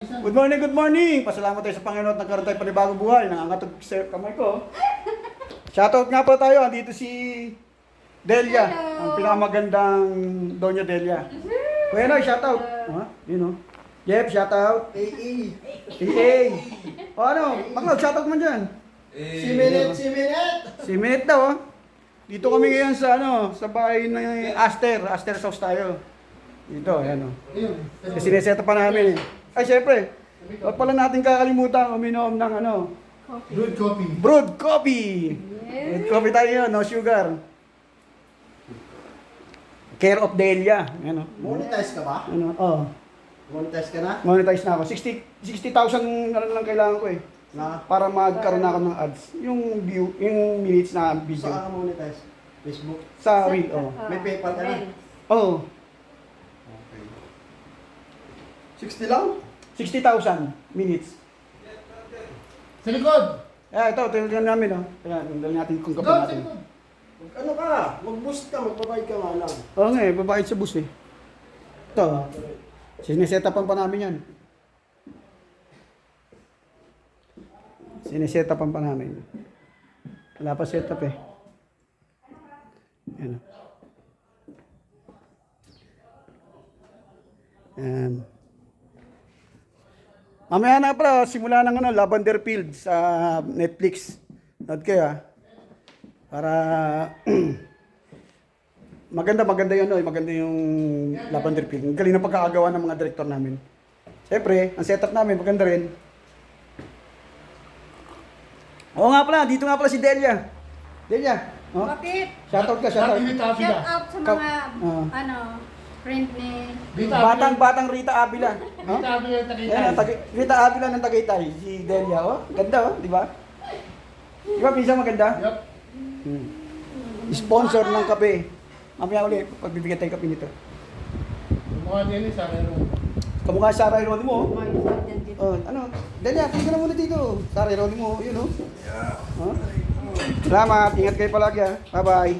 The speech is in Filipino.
Good morning, good morning! Pasalamat tayo sa Panginoon at nagkaroon tayo panibagong buhay. Nangangatog sa kamay ko. Shoutout nga po tayo. Andito si Delia. Ang pinakamagandang Doña Delia. Kuya Noy, shoutout. Yun o. Jeff, shoutout. AA. O ano, Maklod, shoutout mo dyan. Si Minute. Si Minute daw o. Dito kami ngayon sa sa bahay ng Aster Sauce tayo. Dito, ayan o. Kasi sineseta pa namin eh. Ay, syempre. Huwag pala natin kakalimutan uminom ng Good coffee. brewed coffee. Brewed coffee tayo yun, no sugar. Care of Delia. Ayan o. Monetize ka ba? Monetize ka na? Monetize na ako. 60,000 lang kailangan ko eh. Na? Para magkaroon na ako ng ads. Yung view, yung minutes na video. Saan ka monetize? Facebook? Sa reel, oh. May PayPal ka na? Oh, Okay. 60 lang? 60,000 minutes. Sa likod! Ito, tingnan namin, oh. Ayan, dali natin kung Likod, kapag sa natin. likod! Ano ka? Mag-boost ka, magbabayad ka nga lang. Oo nga eh, babayad sa bus eh. Ito, sinesetapan pa namin yan. Sinesetapan pa namin. Wala pa setup eh. Ayan. Ayan. Mamaya na pala, simula ng Lavender Field sa Netflix. Note kayo ah. Para maganda yun, maganda yung Lavender Field. Ang galing na pagkakagawa ng mga director namin. Siyempre, ang setup namin maganda rin. Oo nga pala, dito nga pala si Delia. Delia, oh? Bakit? Shoutout ka, shoutout. Bita, Shout out sa mga, Ah. friend ni... Batang Rita Avila. Oh? Bita, Bita, Ayan, Rita Avila ng Tagaytay. Si Delia, oh. Ganda, oh, di ba? Di ba, Pisa, maganda? Yup. Sponsor ng kape. Mamaya ulit, pagbibigyan tayo kape nito. Mukha niya ni Sarah Ron. Kamukha sa Sarah Geronimo. Oh, Delia, tingnan ka na muna dito. Sarah Geronimo, yun oh. Yeah. Oh. Salamat, ingat kayo palagi ah. Bye-bye.